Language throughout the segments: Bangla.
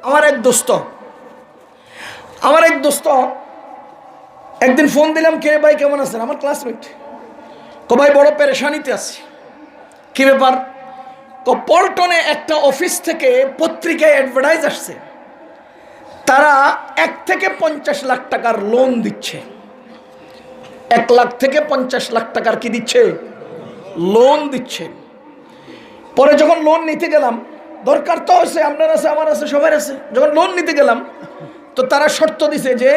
আমার এক দোস্ত একদিন ফোন দিলাম, কে ভাই কেমন আছেন? আমার ক্লাসমেট। ভাই বড় পেরেশানিতে আছি। কি ব্যাপার? পল্টনে একটা অফিস থেকে পত্রিকায় অ্যাডভার্টাইজ আসছে, তারা 1 থেকে 50 লাখ টাকার লোন দিচ্ছে। 1 লাখ থেকে 50 লাখ টাকার কি দিচ্ছে? লোন দিচ্ছে। পরে যখন লোন নিতে গেলাম, দরকার তো আছে, আপনার আছে, আমার আছে, সবার আছে। যখন লোন নিতে গেলাম তো তারা শর্ত দিছে যে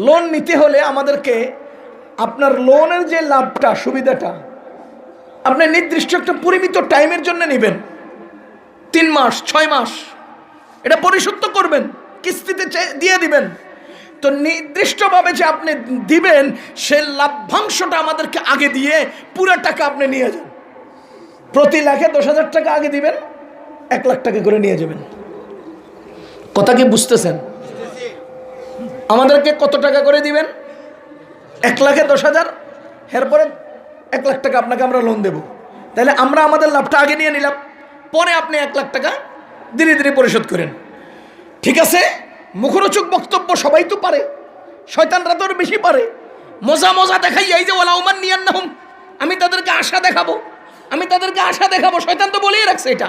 লোন নিতে হলে আমাদেরকে আপনার লোনের যে লাভটা, সুবিধাটা আপনি নির্দিষ্ট একটা পরিমিত টাইমের জন্য নেবেন, 3 মাস 6 মাস, এটা পরিশোধ তো করবেন, কিস্তিতে দিয়ে দিবেন। তো নির্দিষ্টভাবে যে আপনি দিবেন সে লাভ্যাংশটা আমাদেরকে আগে দিয়ে পুরো টাকা আপনি নিয়ে যান। প্রতি লাখে 10,000 টাকা আগে দিবেন, 1 লাখ টাকা করে নিয়ে যাবেন। কথা কি বুঝতেছেন? আমাদেরকে কত টাকা করে দিবেন? 1 লাখে 10,000, এরপরে 1 লাখ টাকা আপনাকে আমরা লোন দেব। তাহলে আমরা আমাদের লাভটা আগে নিয়ে নিলাম, পরে আপনি 1 লাখ টাকা ধীরে ধীরে পরিশোধ করেন। ঠিক আছে, মুখরোচক বক্তব্য সবাই তো পারে, শয়তানরা তো বেশি পারে। মজা দেখাই, এই যে ওয়ালা উমান নিয়ান্নাহুম, আমি তাদেরকে আশা দেখাবো, শয়তান তো বলেই রাখছে এটা।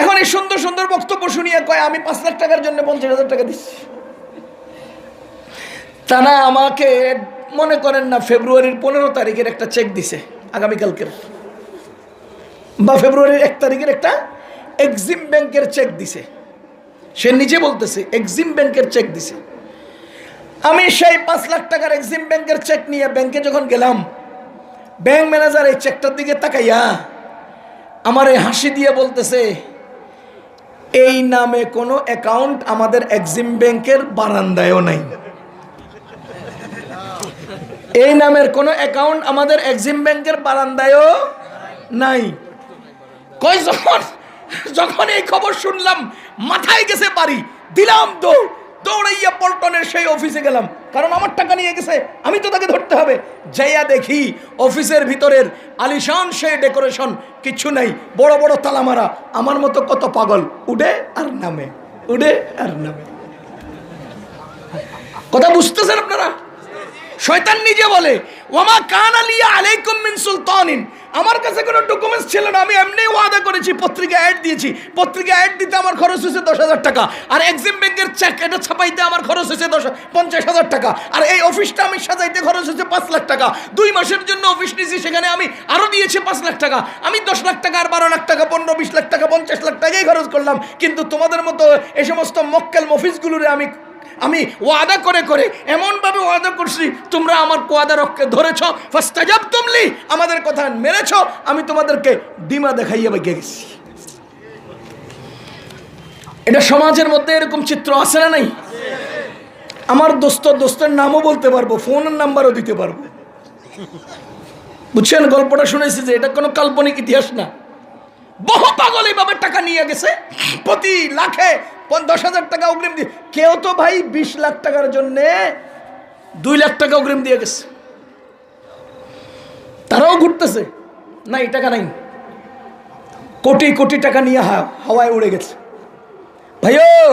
এখন এই সুন্দর সুন্দর বক্তব্য শুনিয়ে কয় আমি 5 লাখ টাকার জন্য 50,000 টাকা দিচ্ছি। তারা আমাকে মনে করেন না ফেব্রুয়ারির 15 তারিখের একটা চেক দিছে, আগামীকালকের, বা ফেব্রুয়ারির 1 তারিখের একটা এক্সিম ব্যাংকের চেক দিছে। সে নিজে বলতেছে এক্সিম ব্যাংকের চেক দিছে। আমি সেই 5 লাখ টাকার এক্সিম ব্যাংকের চেক নিয়ে ব্যাংকে যখন গেলাম, ব্যাংক ম্যানেজার এই চেকটার দিকে তাকাইয়া আমার এই হাসি দিয়ে বলতেছে, এই নামে কোনো অ্যাকাউন্ট আমাদের এক্সিম ব্যাংকের বারান্দায়ও নাই। এই নামের কোনো অ্যাকাউন্ট আমাদের এক্সিম ব্যাংকের বারান্দায়ও নাই। কই যখন এই খবর শুনলাম মাথায় গেছে বাড়ি, দিলাম দৌড়াইয়া পল্টনের সেই অফিসে গেলাম, কারণ আমার টাকা নিয়ে গেছে, আমি তো তাকে ধরতে হবে। যাইয়া দেখি অফিসের ভিতরের আলিশান সেই ডেকোরেশন, কিছু নাই, বড় বড় তালা মারা। আমার মতো কত পাগল উড়ে আর নামে। কথা বুঝতেছেন আপনারা? শয়তান নিজে বলে ওয়ামা কানা লিয়া আলাইকুম মিন সুলতানিন, আমার কাছে কোনো ডকুমেন্টস ছিল না, আমি এমনি ওয়াদা করেছি, পত্রিকা অ্যাড দিয়েছি, পত্রিকা অ্যাড দিতে আমার খরচ হয়েছে 10,000 টাকা, আর এক্সিম ব্যাংকের চেক এটা ছাপাইতে আমার খরচ হয়েছে 50,000 টাকা, আর এই অফিসটা আমি সাজাইতে খরচ হয়েছে 5 লাখ টাকা। 2 মাসের জন্য অফিস নিয়েছি, সেখানে আমি আরও দিয়েছি 5 লাখ টাকা। আমি 10 লাখ টাকা আর 12 লাখ টাকা 15-20 লাখ টাকা 50 লাখ টাকাই খরচ করলাম। কিন্তু তোমাদের মতো এই সমস্ত মক্কেল মফিসগুলোরে আমি ওয়াদা করে এমনভাবে ওয়াদা করছি, তোমরা আমার ওয়াদা রক্ষে ধরেছ, ফাস্তাজাবতুম লি, আমাদের কথা মেনেছ, আমি তোমাদেরকে ডিমা দেখাইয়া বেগে গেছি। এটা সমাজের মধ্যে এরকম চিত্র আছে না নাই? আমার দোস্তের নামও বলতে পারবো, ফোনের নাম্বারও দিতে পারবো। বুঝছেন? গল্পটা শুনেছি যে এটা কোনো কাল্পনিক ইতিহাস না। বহু পাগল এইভাবে টাকা নিয়ে গেছে, প্রতি লাখে 10,000 টাকা অগ্রিম দিয়ে। কেউ তো ভাই 20 লাখ টাকার জন্যে 2 লাখ টাকা অগ্রিম দিয়ে গেছে। তারাও ঘুরতেছে, নাই টাকা নাই, কোটি কোটি টাকা নিয়ে হাওয়ায় উড়ে গেছে। ভাইও